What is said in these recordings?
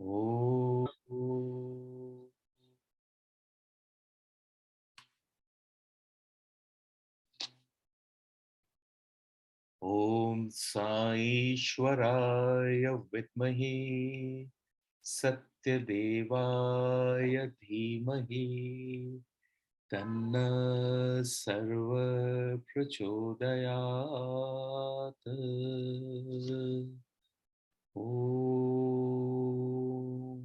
Oh, Om Sai Shwaraya Vidmahi Satyadevaya Dhimahi Tanna Sarva Prachodayat. Om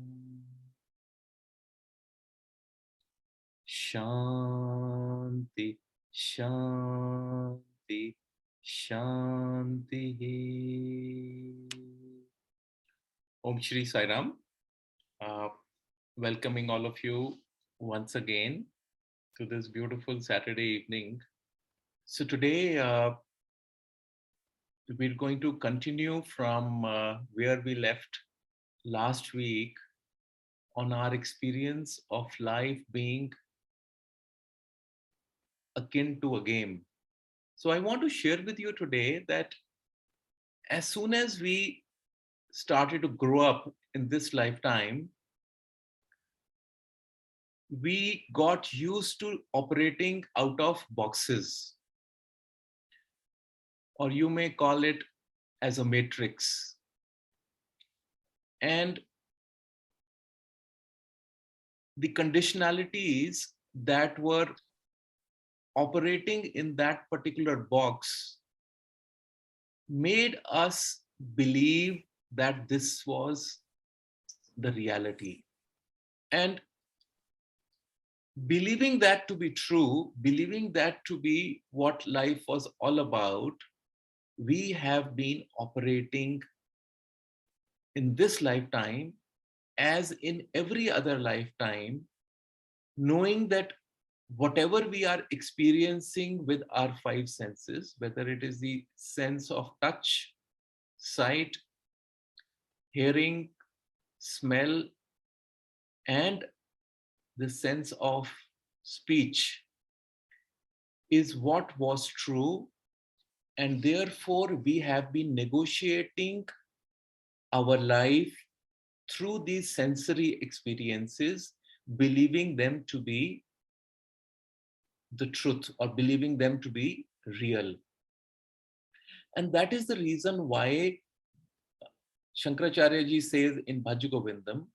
Shanti, Shanti, Shanti. Om Shri Sai Ram. Uh, Welcoming all of you once again to this beautiful Saturday evening. So today we're going to continue from where we left last week on our experience of life being akin to a game. So I want to share with you today that as soon as we started to grow up in this lifetime, we got used to operating out of boxes, or you may call it as a matrix. And the conditionalities that were operating in that particular box made us believe that this was the reality. And believing that to be true, believing that to be what life was all about, we have been operating in this lifetime as in every other lifetime, knowing that whatever we are experiencing with our five senses, whether it is the sense of touch, sight, hearing, smell, and the sense of speech, is what was true. And therefore, we have been negotiating our life through these sensory experiences, believing them to be the truth or believing them to be real. And that is the reason why Shankaracharya ji says in Bhaj Govindam,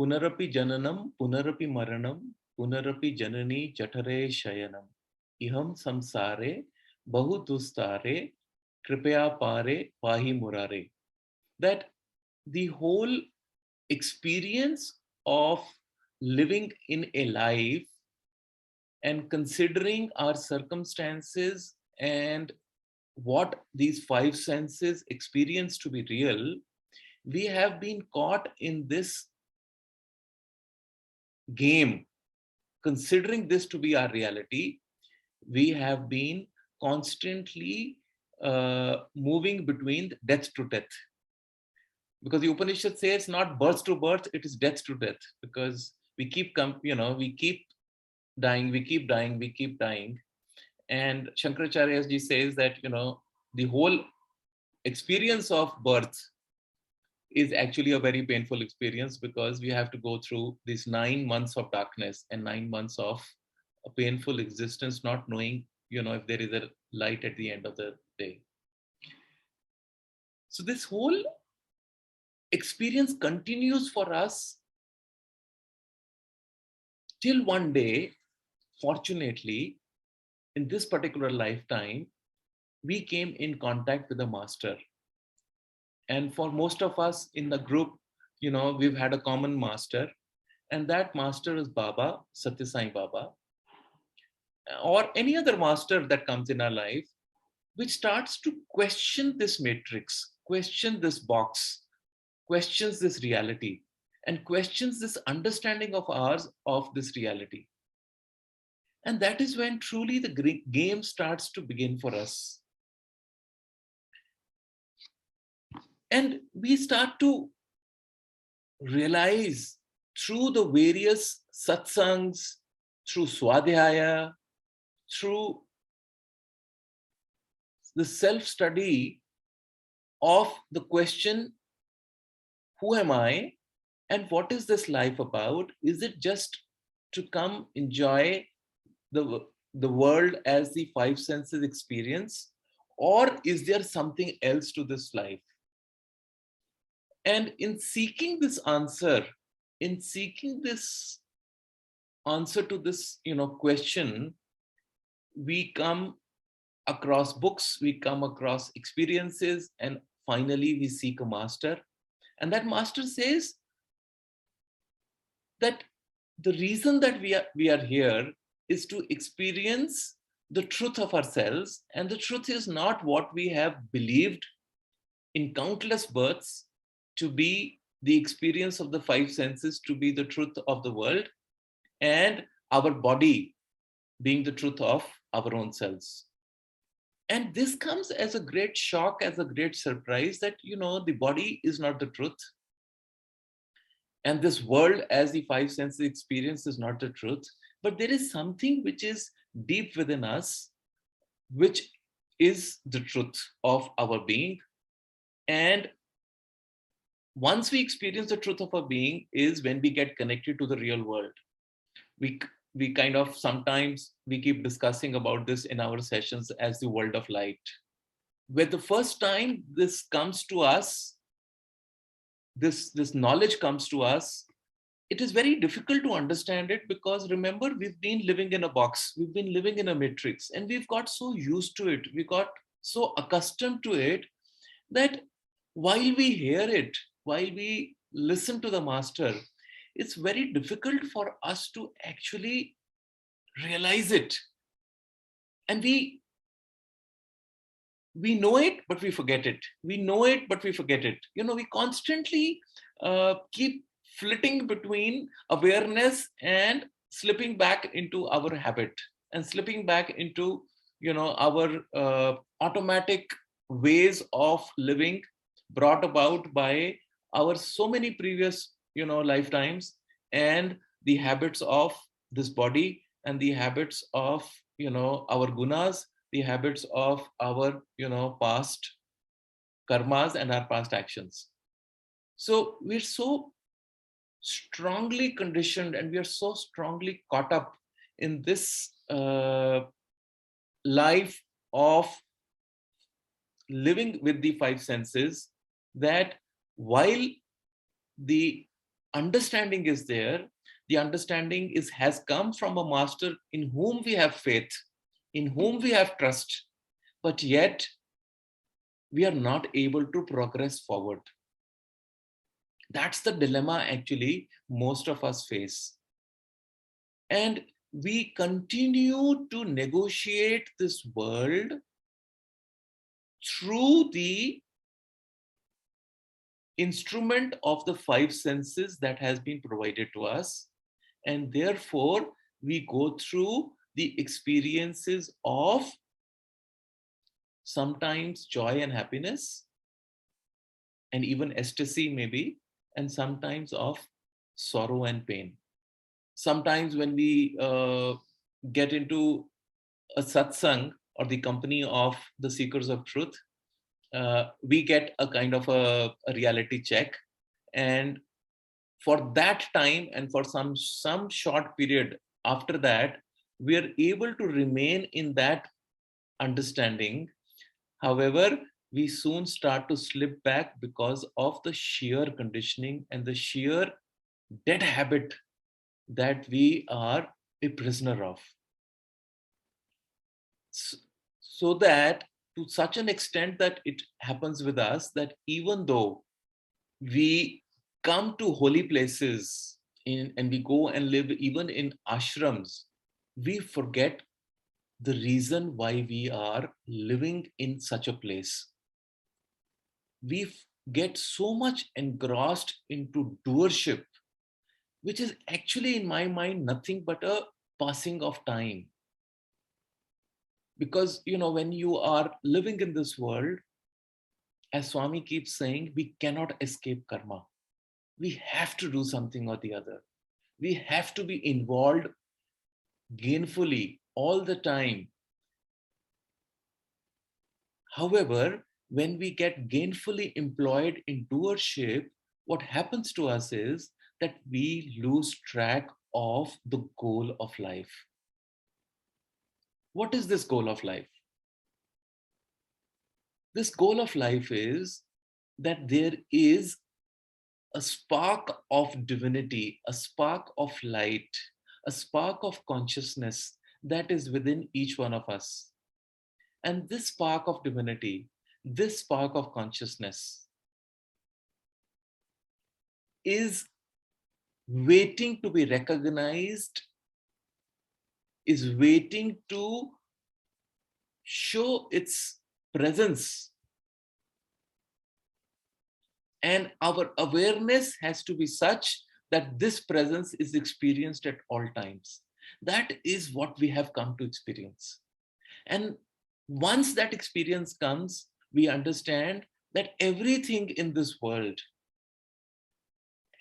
Punarapi Jananam, Punarapi Maranam, Punarapi Janani Jatare Shayanam, Iham Samsare, Bahu Dustare, Kripaya Pare, Pahi Murare. That the whole experience of living in a life and considering our circumstances and what these five senses experience to be real, we have been caught in this game, considering this to be our reality. We have been constantly moving between death to death, because the Upanishad says not birth to birth, it is death to death, because we keep we keep dying, we keep dying, we keep dying. And Shankaracharya ji says that the whole experience of birth is actually a very painful experience, because we have to go through these 9 months of darkness and 9 months of a painful existence, not knowing if there is a light at the end of the day. So this whole experience continues for us till one day, fortunately, in this particular lifetime, we came in contact with a master. And for most of us in the group, we've had a common master, and that master is Baba, Satya Sai Baba, or any other master that comes in our life, which starts to question this matrix, question this box, questions this reality, and questions this understanding of ours of this reality. And that is when truly the game starts to begin for us. And we start to realize through the various satsangs, through swadhyaya, through the self study of the question, who am I? And what is this life about? Is it just to come enjoy the, the world as the five senses experience? Or is there something else to this life? And in seeking this answer, in seeking this answer to this, question, we come across books, we come across experiences, and finally we seek a master. And that master says that the reason that we are here is to experience the truth of ourselves, and the truth is not what we have believed in countless births to be the experience of the five senses, to be the truth of the world, and our body being the truth of our own selves. And this comes as a great shock, as a great surprise, that the body is not the truth, and this world as the five senses experience is not the truth. But there is something which is deep within us, which is the truth of our being. And once we experience the truth of our being is when we get connected to the real world. We we kind of, sometimes we keep discussing about this in our sessions as the world of light, where the first time this comes to us, this knowledge comes to us, it is very difficult to understand it, because remember, we've been living in a box, we've been living in a matrix, and we've got so used to it, we got so accustomed to it, that while we hear it, while we listen to the master, it's very difficult for us to actually realize it. And we know it, but we forget it. We know it, but we forget it. We constantly keep flitting between awareness and slipping back into our habit, and slipping back into our automatic ways of living, brought about by our so many previous lifetimes, and the habits of this body, and the habits of our gunas, the habits of our past karmas and our past actions. So we're so strongly conditioned, and we are so strongly caught up in this life of living with the five senses, that while the understanding is there, the understanding has come from a master in whom we have faith, in whom we have trust, but yet we are not able to progress forward. That's the dilemma actually most of us face. And we continue to negotiate this world through the instrument of the five senses that has been provided to us. And therefore, we go through the experiences of sometimes joy and happiness, and even ecstasy, maybe, and sometimes of sorrow and pain. Sometimes when we get into a satsang, or the company of the seekers of truth, we get a kind of a reality check. And for that time, and for some short period after that, we are able to remain in that understanding. However, we soon start to slip back because of the sheer conditioning and the sheer dead habit that we are a prisoner of. So that, to such an extent that it happens with us, that even though we come to holy places and we go and live even in ashrams, we forget the reason why we are living in such a place. We get so much engrossed into doership, which is actually, in my mind, nothing but a passing of time. Because when you are living in this world, as Swami keeps saying, we cannot escape karma. We have to do something or the other. We have to be involved gainfully all the time. However, when we get gainfully employed in doership, what happens to us is that we lose track of the goal of life. What is this goal of life? This goal of life is that there is a spark of divinity, a spark of light, a spark of consciousness that is within each one of us. And this spark of divinity, this spark of consciousness is waiting to be recognized, is waiting to show its presence. And our awareness has to be such that this presence is experienced at all times. That is what we have come to experience. And once that experience comes, we understand that everything in this world,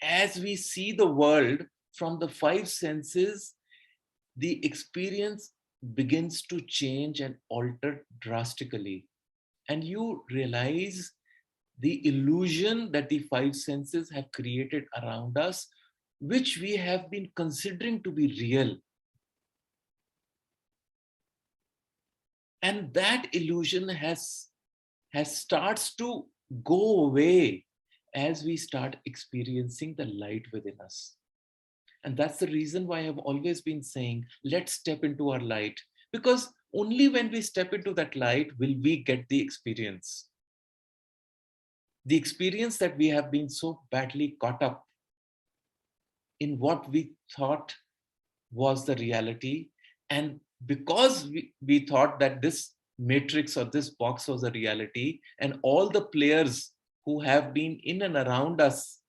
as we see the world from the five senses, the experience begins to change and alter drastically. And you realize the illusion that the five senses have created around us, which we have been considering to be real. And that illusion has starts to go away as we start experiencing the light within us. And that's the reason why I've always been saying, let's step into our light, because only when we step into that light will we get the experience. The experience that we have been so badly caught up in what we thought was the reality. And because we thought that this matrix or this box was a reality, and all the players who have been in and around us,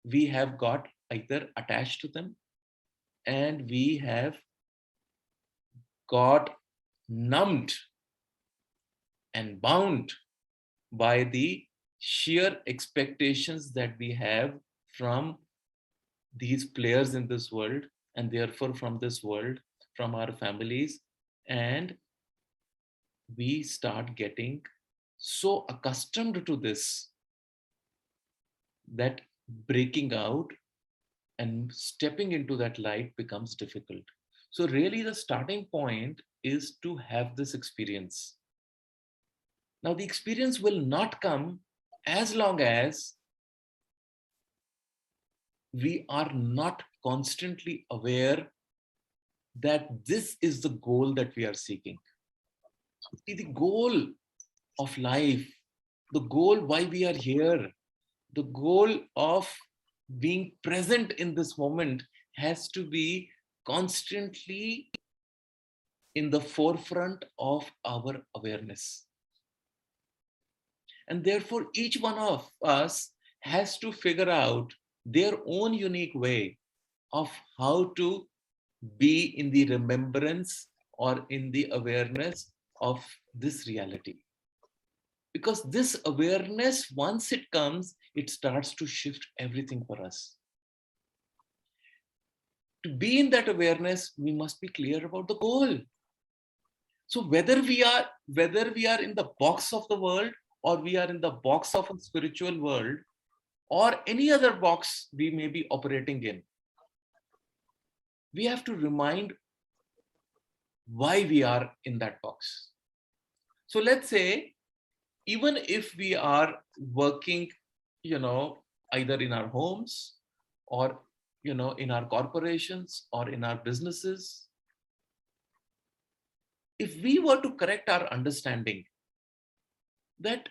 we have got either attached to them, and we have got numbed and bound by the sheer expectations that we have from these players in this world, and therefore from this world, from our families. And we start getting so accustomed to this that breaking out and stepping into that light becomes difficult. So really the starting point is to have this experience. Now the experience will not come as long as we are not constantly aware that this is the goal that we are seeking. See, the goal of life, the goal why we are here, the goal of being present in this moment has to be constantly in the forefront of our awareness. And therefore, each one of us has to figure out their own unique way of how to be in the remembrance or in the awareness of this reality. Because this awareness, once it comes, it starts to shift everything for us. To be in that awareness, we must be clear about the goal. So whether we are in the box of the world, or we are in the box of a spiritual world, or any other box we may be operating in, we have to remind why we are in that box. So let's say, even if we are working, either in our homes, or, in our corporations, or in our businesses, if we were to correct our understanding that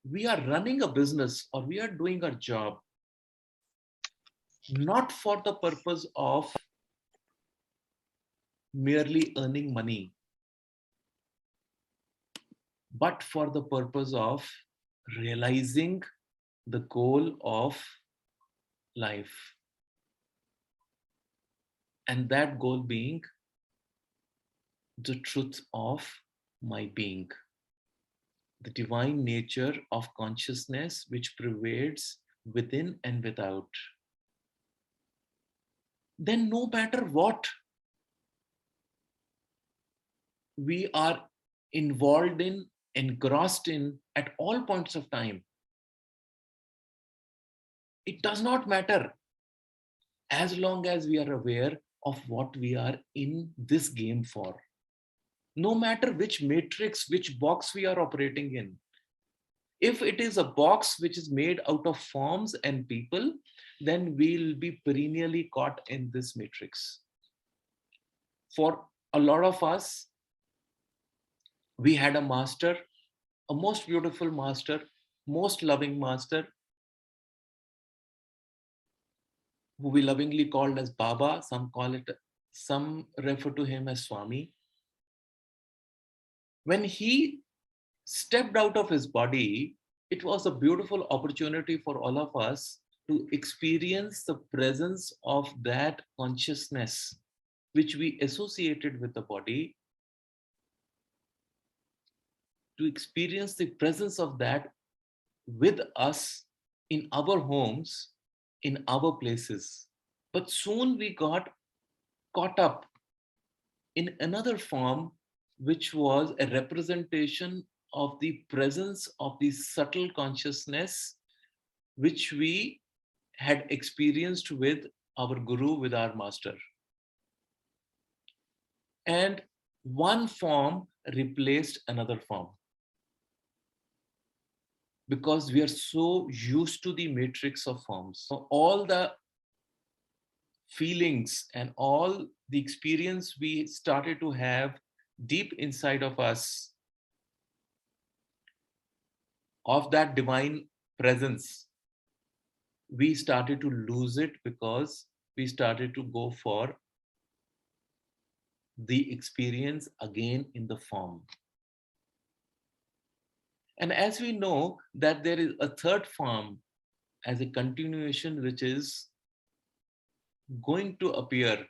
we are running a business or we are doing our job not for the purpose of merely earning money, but for the purpose of realizing the goal of life. And that goal being the truth of my being, the divine nature of consciousness which pervades within and without. Then, no matter what we are involved in, engrossed in at all points of time, it does not matter as long as we are aware of what we are in this game for. No matter which matrix, which box we are operating in. If it is a box which is made out of forms and people, then we'll be perennially caught in this matrix. For a lot of us, we had a master, a most beautiful master, most loving master, who we lovingly called as Baba. Some refer to him as Swami. When he stepped out of his body, it was a beautiful opportunity for all of us to experience the presence of that consciousness which we associated with the body, to experience the presence of that with us in our homes, in our places. But soon we got caught up in another form, which was a representation of the presence of the subtle consciousness which we had experienced with our guru, with our master. And one form replaced another form, because we are so used to the matrix of forms. So all the feelings and all the experience we started to have deep inside of us of that divine presence, we started to lose it because we started to go for the experience again in the form. And as we know that there is a third form as a continuation, which is going to appear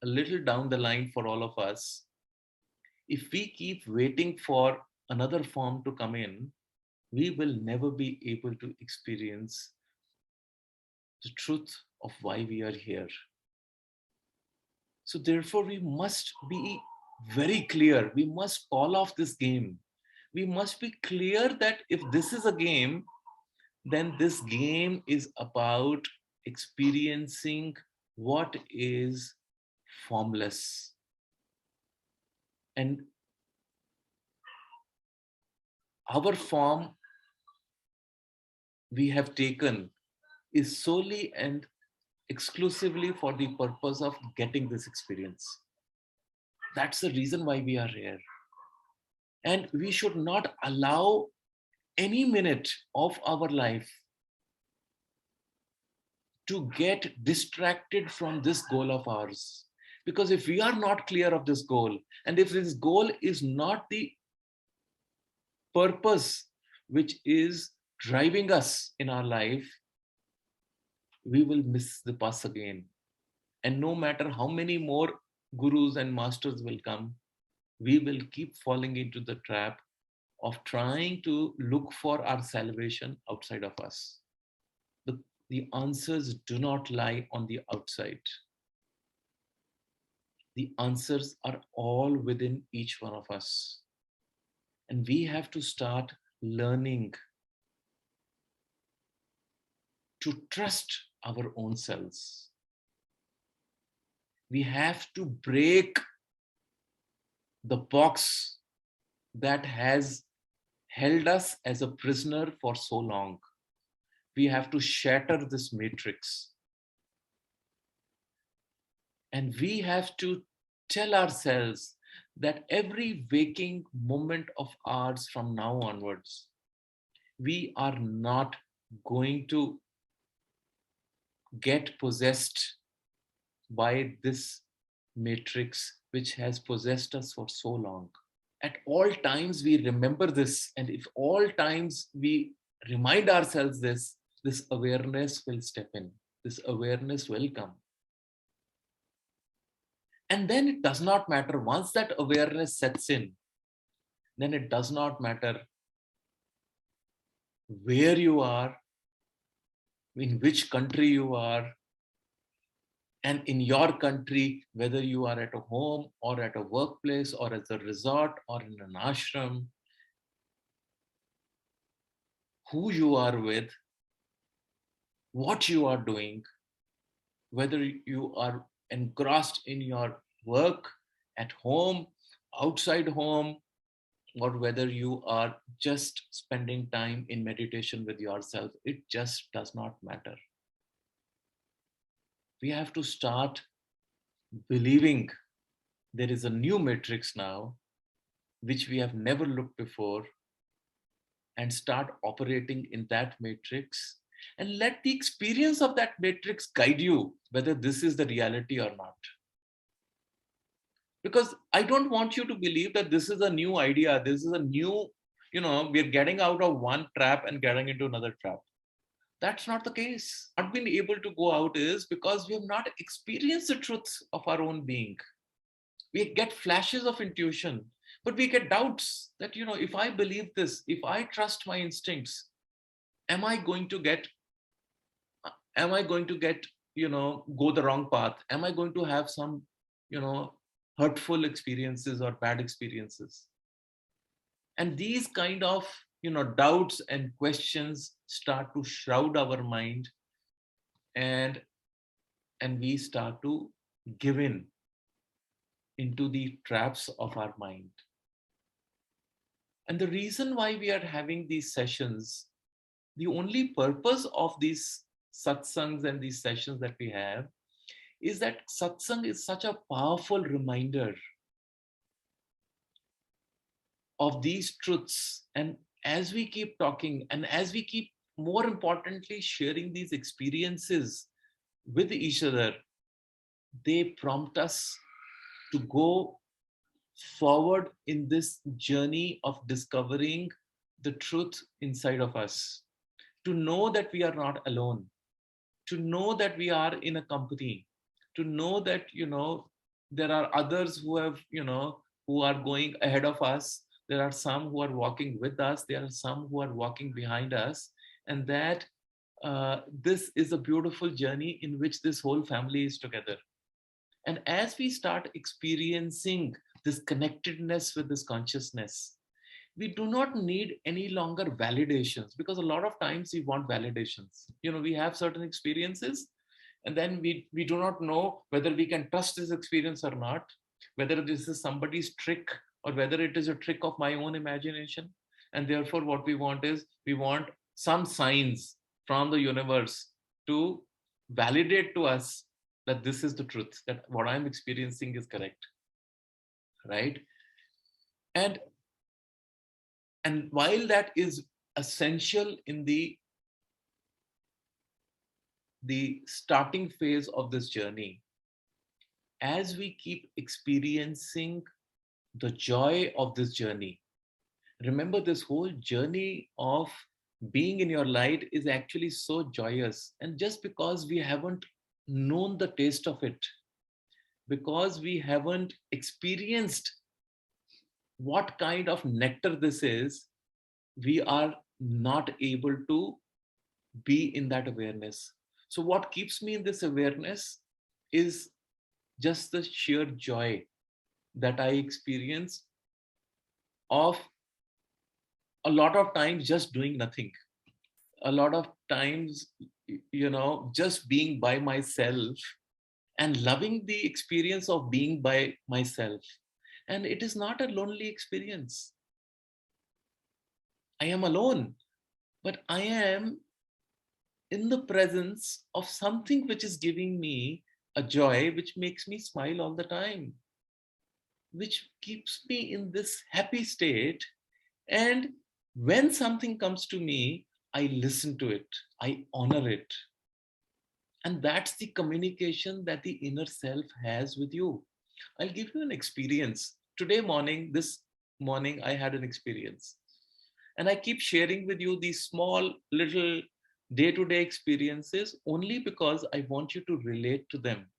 a little down the line for all of us, if we keep waiting for another form to come in, we will never be able to experience the truth of why we are here. So therefore, we must be very clear. We must call off this game. We must be clear that if this is a game, then this game is about experiencing what is formless. And our form we have taken is solely and exclusively for the purpose of getting this experience. That's the reason why we are here. And we should not allow any minute of our life to get distracted from this goal of ours. Because if we are not clear of this goal, and if this goal is not the purpose which is driving us in our life, we will miss the bus again. And no matter how many more gurus and masters will come, we will keep falling into the trap of trying to look for our salvation outside of us. The answers do not lie on the outside. The answers are all within each one of us. And we have to start learning to trust our own selves. We have to break the box that has held us as a prisoner for so long. We have to shatter this matrix. And we have to tell ourselves that every waking moment of ours from now onwards, we are not going to get possessed by this matrix which has possessed us for so long. At all times we remember this, and if all times we remind ourselves this awareness will step in, this awareness will come. And then it does not matter, once that awareness sets in, then it does not matter where you are, in which country you are, and in your country, whether you are at a home or at a workplace or at a resort or in an ashram, who you are with, what you are doing, whether you are engrossed in your work at home, outside home, or whether you are just spending time in meditation with yourself, it just does not matter. We have to start believing there is a new matrix now, which we have never looked before, and start operating in that matrix, and let the experience of that matrix guide you whether this is the reality or not. Because I don't want you to believe that this is a new idea, this is a new, we're getting out of one trap and getting into another trap. That's not the case. Not being able to go out is because we have not experienced the truth of our own being. We get flashes of intuition, but we get doubts that, if I believe this, if I trust my instincts, am I going to get, go the wrong path? Am I going to have some, you know, hurtful experiences or bad experiences? And these kind of, doubts and questions start to shroud our mind, and we start to give in into the traps of our mind. And the reason why we are having these sessions, the only purpose of these satsangs and these sessions that we have, is that satsang is such a powerful reminder of these truths. And as we keep talking, and as we keep, more importantly, sharing these experiences with each other, they prompt us to go forward in this journey of discovering the truth inside of us, to know that we are not alone, to know that we are in a company, to know that, there are others who have, who are going ahead of us. There are some who are walking with us. There are some who are walking behind us. And that this is a beautiful journey in which this whole family is together. And as we start experiencing this connectedness with this consciousness, we do not need any longer validations, because a lot of times we want validations. We have certain experiences, and then we do not know whether we can trust this experience or not, whether this is somebody's trick or whether it is a trick of my own imagination. And therefore what we want is, we want some signs from the universe to validate to us that this is the truth, that what I'm experiencing is correct, right? And and while that is essential in the starting phase of this journey, as we keep experiencing the joy of this journey, remember, this whole journey of being in your light is actually so joyous. And just because we haven't known the taste of it, because we haven't experienced what kind of nectar this is, we are not able to be in that awareness. So, what keeps me in this awareness is just the sheer joy that I experience of, a lot of times, just doing nothing. A lot of times, just being by myself and loving the experience of being by myself. And it is not a lonely experience. I am alone, but I am in the presence of something which is giving me a joy, which makes me smile all the time, which keeps me in this happy state. And when something comes to me, I listen to it, I honor it. And that's the communication that the inner self has with you. I'll give you an experience. This morning, I had an experience. And I keep sharing with you these small little day-to-day experiences only because I want you to relate to them.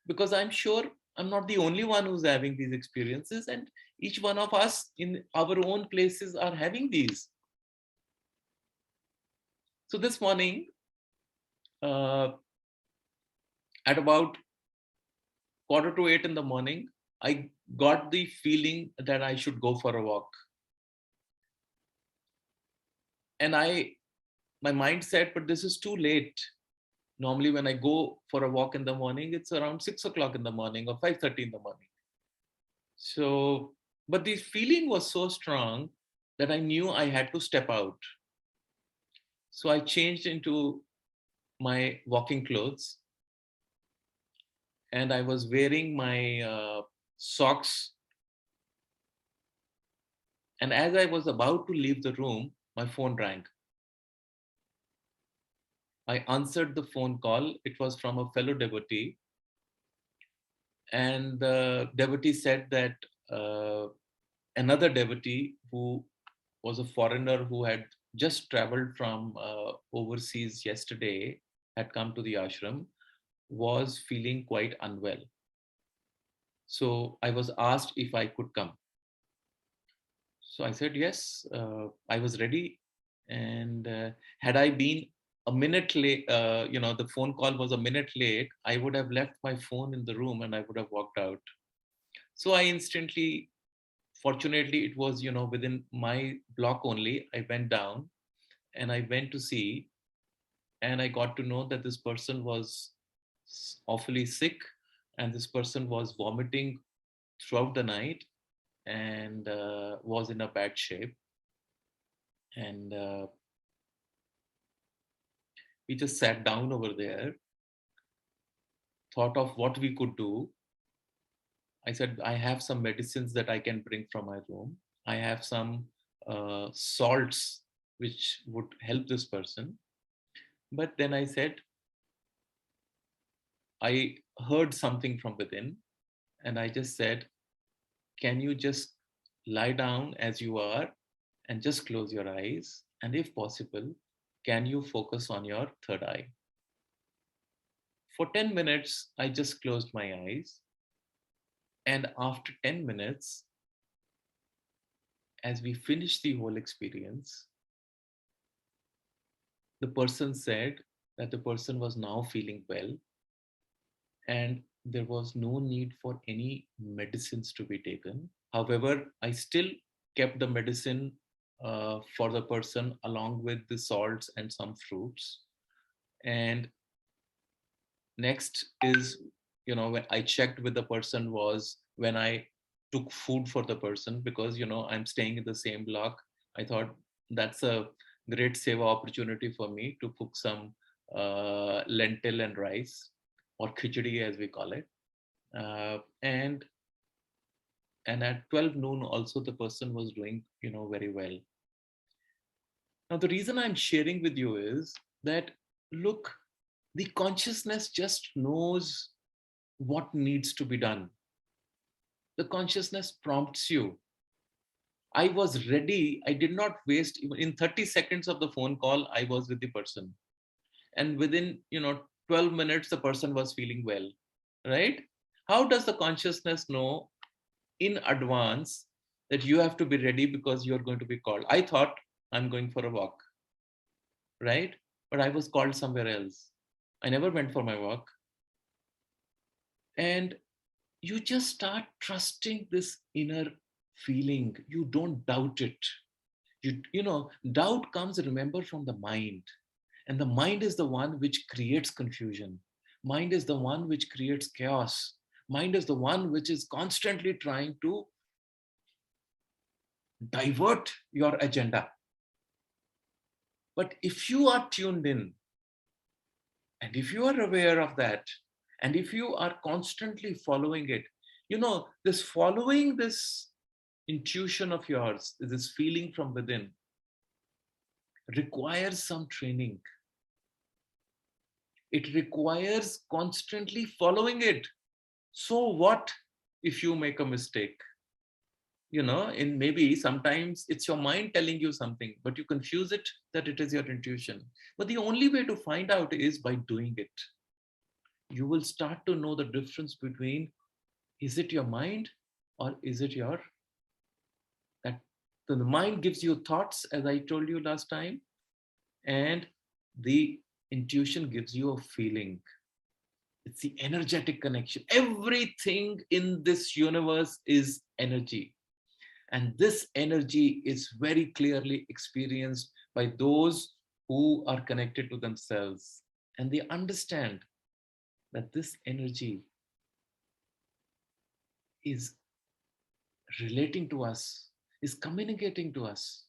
Because I'm sure I'm not the only one who's having these experiences, and each one of us in our own places are having these. So this morning, uh, at about 7:45 in the morning, I got the feeling that I should go for a walk. And my mind said, but this is too late. Normally, when I go for a walk in the morning, it's around 6 o'clock in the morning or 5:30 in the morning. So, but the feeling was so strong that I knew I had to step out. So I changed into my walking clothes, and I was wearing my socks. And as I was about to leave the room, my phone rang. I answered the phone call. It was from a fellow devotee. And the devotee said that another devotee who was a foreigner who had just traveled from overseas yesterday, had come to the ashram, was feeling quite unwell. So I was asked if I could come. So I said yes. I was ready, and had I been a minute late, the phone call was a minute late, I would have left my phone in the room and I would have walked out. So I instantly, fortunately, it was within my block only. I went down and I went to see, and I got to know that this person was awfully sick, and this person was vomiting throughout the night, and was in a bad shape. And we just sat down over there, thought of what we could do. I said, I have some medicines that I can bring from my room. I have some salts which would help this person. But then I said, I heard something from within, and I just said, can you just lie down as you are and just close your eyes? And if possible, can you focus on your third eye? For 10 minutes, I just closed my eyes. And after 10 minutes, as we finished the whole experience, the person said that the person was now feeling well, and there was no need for any medicines to be taken. However, I still kept the medicine for the person along with the salts and some fruits. And next is, when I checked with the person was when I took food for the person, because I'm staying in the same block. I thought that's a great seva opportunity for me to cook some lentil and rice, or khichdi as we call it. And at 12 noon also the person was doing very well. Now the reason I'm sharing with you is that, look, the consciousness just knows what needs to be done. The consciousness prompts you. I was ready. I did not waste even in 30 seconds of the phone call. I was with the person. And within, 12 minutes, the person was feeling well, right? How does the consciousness know in advance that you have to be ready because you're going to be called? I thought I'm going for a walk, right? But I was called somewhere else. I never went for my walk. And you just start trusting this inner feeling. You don't doubt it. Doubt comes, remember, from the mind. And the mind is the one which creates confusion. Mind is the one which creates chaos. Mind is the one which is constantly trying to divert your agenda. But if you are tuned in, and if you are aware of that, and if you are constantly following it, this following this intuition of yours, this feeling from within, requires some training. It requires constantly following it. So what if you make a mistake? In maybe sometimes it's your mind telling you something, but you confuse it that it is your intuition. But the only way to find out is by doing it. You will start to know the difference between, is it your mind or is it your that so the mind gives you thoughts, as I told you last time, and the intuition gives you a feeling. It's the energetic connection. Everything in this universe is energy. And this energy is very clearly experienced by those who are connected to themselves. and they understand that this energy is relating to us, is communicating to us.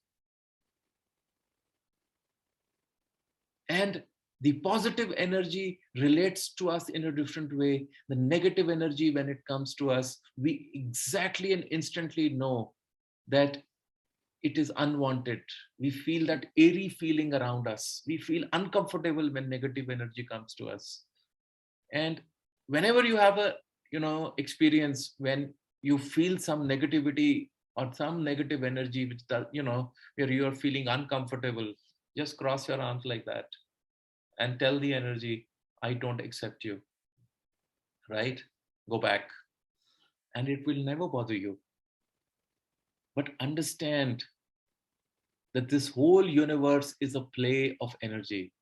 And the positive energy relates to us in a different way. The negative energy, when it comes to us, we exactly and instantly know that it is unwanted. We feel that airy feeling around us. We feel uncomfortable when negative energy comes to us. And whenever you have a experience when you feel some negativity or some negative energy which does, where you are feeling uncomfortable, just cross your arms like that and tell the energy, I don't accept you, right? Go back. And it will never bother you. But understand that this whole universe is a play of energy.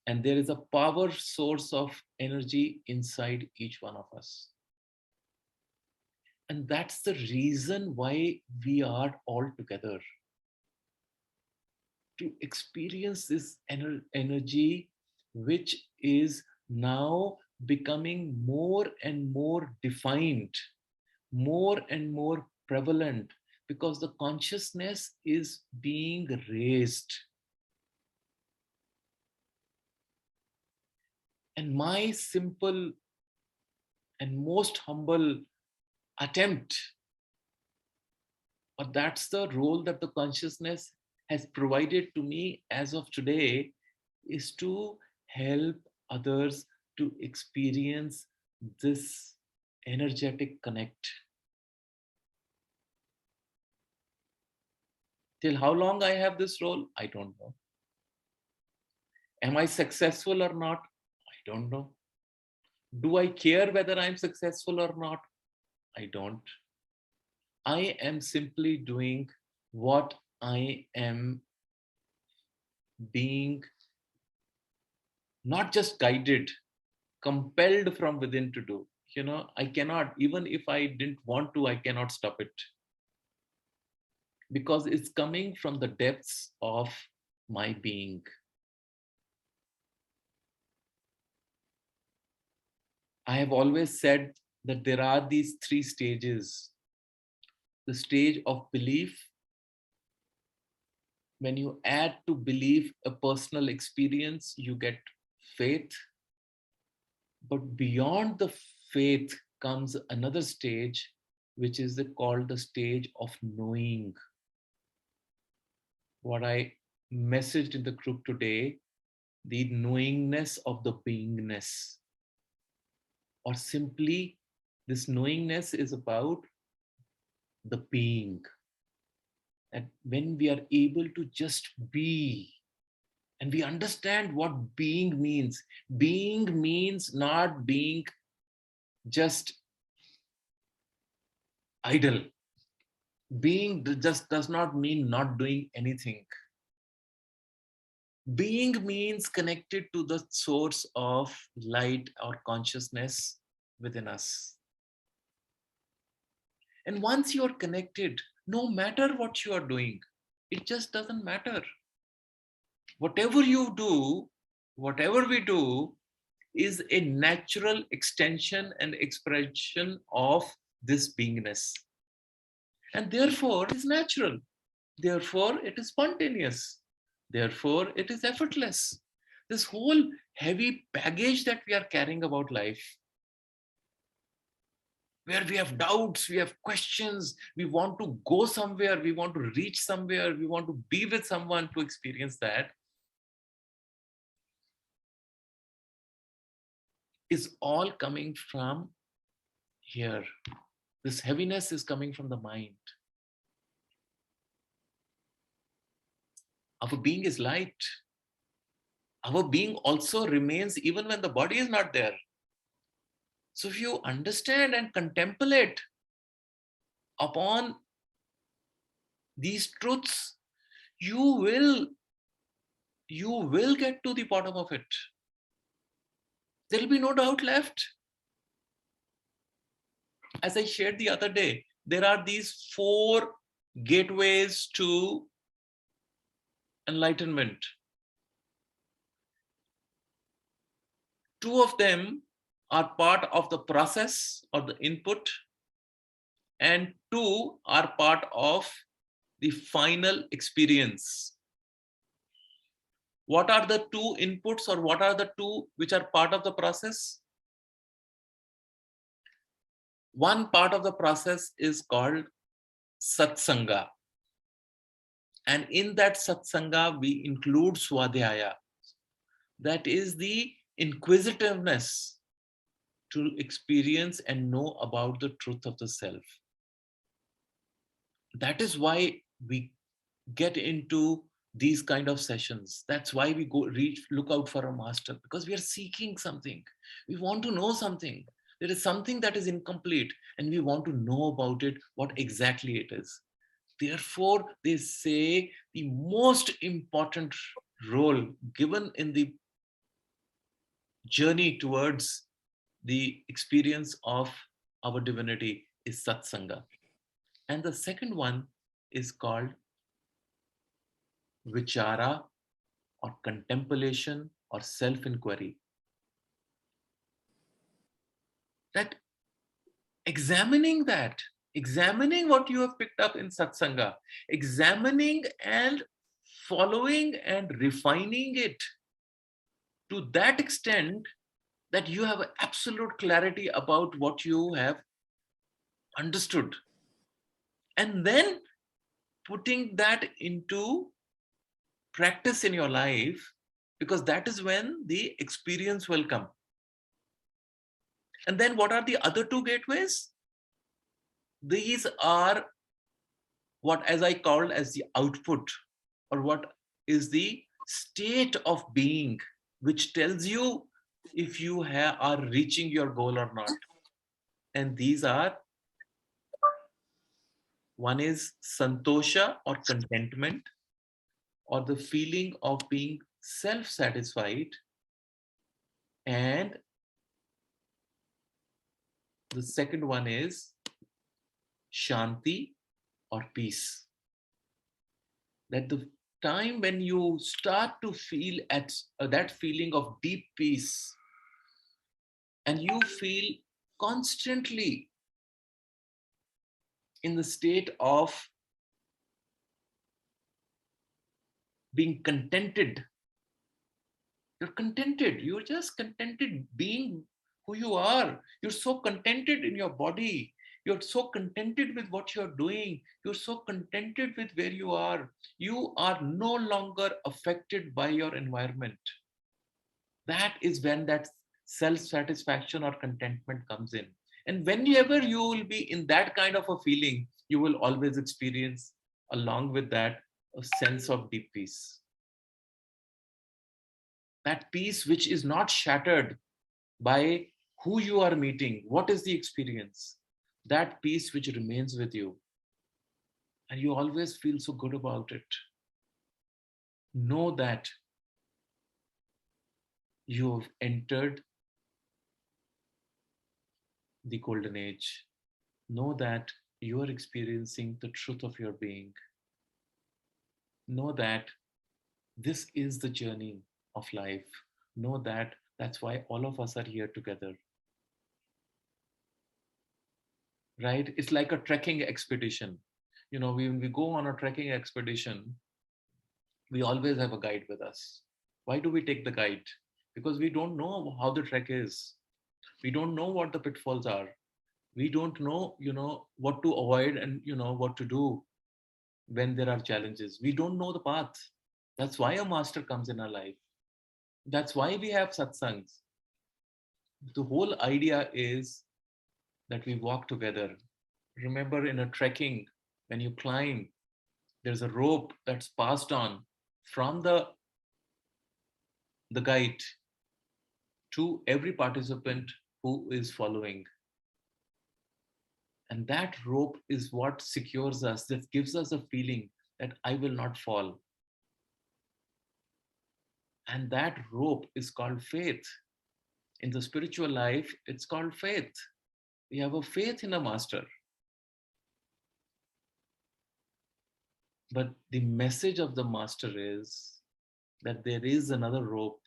And there is a power source of energy inside each one of us. And that's the reason why we are all together. To experience this energy, which is now becoming more and more defined, more and more prevalent, because the consciousness is being raised. And my simple and most humble attempt, but that's the role that the consciousness has provided to me as of today, is to help others to experience this energetic connect. Till how long I have this role, I don't know. Am I successful or not? I don't know. Do I care whether I'm successful or not? I don't. I am simply doing what I am being not just guided, compelled from within to do. I cannot, even if I didn't want to, I cannot stop it, because it's coming from the depths of my being. I have always said that there are these three stages. The stage of belief, when you add to belief a personal experience, you get faith. But beyond the faith comes another stage, which is called the stage of knowing. What I messaged in the group today, the knowingness of the beingness. Or simply, this knowingness is about the being. And when we are able to just be, and we understand what being means not being just idle. Being just does not mean not doing anything. Being means connected to the source of light or consciousness within us. And once you are connected, no matter what you are doing, it just doesn't matter. Whatever you do, whatever we do, is a natural extension and expression of this beingness. And therefore, it is natural. Therefore, it is spontaneous. Therefore, it is effortless. This whole heavy baggage that we are carrying about life, where we have doubts, we have questions, we want to go somewhere, we want to reach somewhere, we want to be with someone to experience that, is all coming from here. This heaviness is coming from the mind. Our being is light. Our being also remains even when the body is not there. So if you understand and contemplate upon these truths, you will get to the bottom of it. There will be no doubt left. As I shared the other day, there are these 4 gateways to enlightenment. Two of them are part of the process or the input, and two are part of the final experience. What are the two inputs, or what are the two which are part of the process? One part of the process is called satsanga. And in that satsanga, we include swadhyaya. That is the inquisitiveness to experience and know about the truth of the self. That is why we get into these kind of sessions. That's why we go look out for a master, because we are seeking something. We want to know something. There is something that is incomplete, and we want to know about it, what exactly it is. Therefore, they say the most important role given in the journey towards the experience of our divinity is satsanga. And the second one is called vichara, or contemplation, or self-inquiry. That examining what you have picked up in satsanga, examining and following and refining it to that extent that you have absolute clarity about what you have understood, and then putting that into practice in your life, because that is when the experience will come. And then what are the other two gateways? These are what, as I called, as the output, or what is the state of being, which tells you if you are reaching your goal or not. And these are, one is santosha, or contentment, or the feeling of being self-satisfied, and the second one is shanti, or peace. That the time when you start to feel at that feeling of deep peace, and you feel constantly in the state of being contented. You're contented. You're just contented being who you are. You're so contented in your body. You're so contented with what you're doing. You're so contented with where you are. You are no longer affected by your environment. That is when that self-satisfaction or contentment comes in. And whenever you will be in that kind of a feeling, you will always experience, along with that, a sense of deep peace. That peace which is not shattered by who you are meeting, what is the experience, that peace which remains with you, and you always feel so good about it. Know that you have entered the golden age. Know that you are experiencing the truth of your being. Know that this is the journey of life. Know that that's why all of us are here together. Right? It's like a trekking expedition. When we go on a trekking expedition, we always have a guide with us. Why do we take the guide? Because we don't know how the trek is. We don't know what the pitfalls are. We don't know, what to avoid, and what to do when there are challenges. We don't know the path. That's why a master comes in our life. That's why we have satsangs. The whole idea is that we walk together. Remember, in a trekking, when you climb, there's a rope that's passed on from the guide to every participant who is following. And that rope is what secures us, that gives us a feeling that I will not fall. And that rope is called faith. In the spiritual life, it's called faith. We have a faith in a master. But the message of the master is that there is another rope.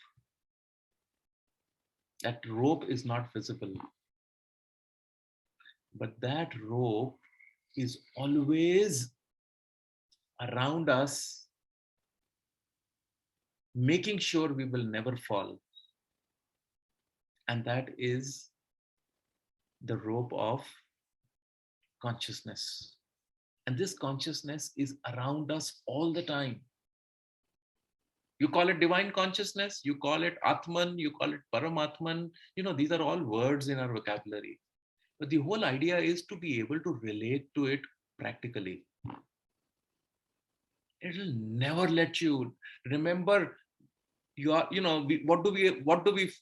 That rope is not visible, but that rope is always around us, making sure we will never fall. And that is the rope of consciousness. And this consciousness is around us all the time. You call it divine consciousness, you call it Atman, you call it Paramatman. These are all words in our vocabulary. But the whole idea is to be able to relate to it practically. It'll never let you remember. What do we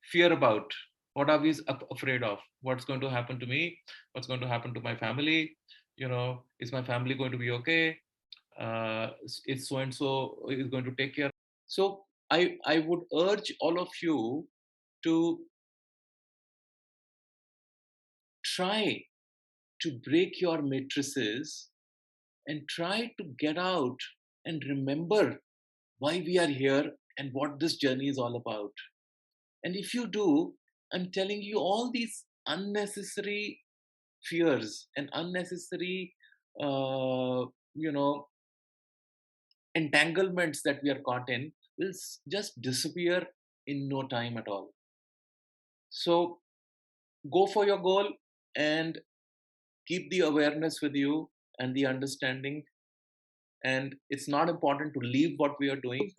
fear about? What are we afraid of? What's going to happen to me? What's going to happen to my family? Is my family going to be okay? Is so and so is going to take care? So I would urge all of you to try to break your matrices and try to get out and remember why we are here and what this journey is all about. And if you do, I'm telling you, all these unnecessary fears and unnecessary, uh, you know, entanglements that we are caught in will just disappear in no time at all. So go for your goal and keep the awareness with you and the understanding. And it's not important to leave what we are doing.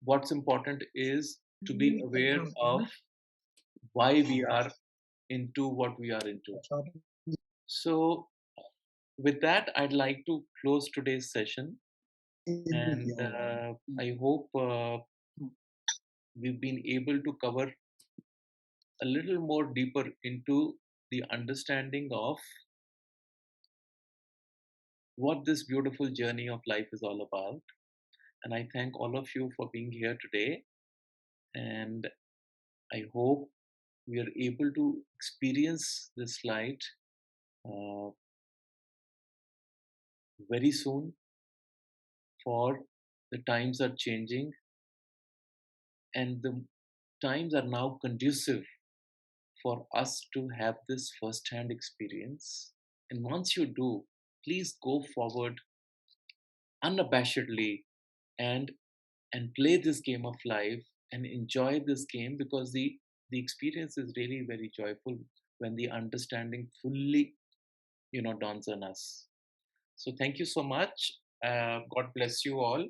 What's important is to be aware of why we are into what we are into. So, with that, I'd like to close today's session. And I hope we've been able to cover a little more deeper into the understanding of what this beautiful journey of life is all about. And I thank all of you for being here today. And I hope we are able to experience this light uh, very soon, for the times are changing and the times are now conducive for us to have this first hand experience. And once you do, please go forward unabashedly and play this game of life and enjoy this game, because the experience is really very joyful when the understanding fully dawns on us. So thank you so much. God bless you all.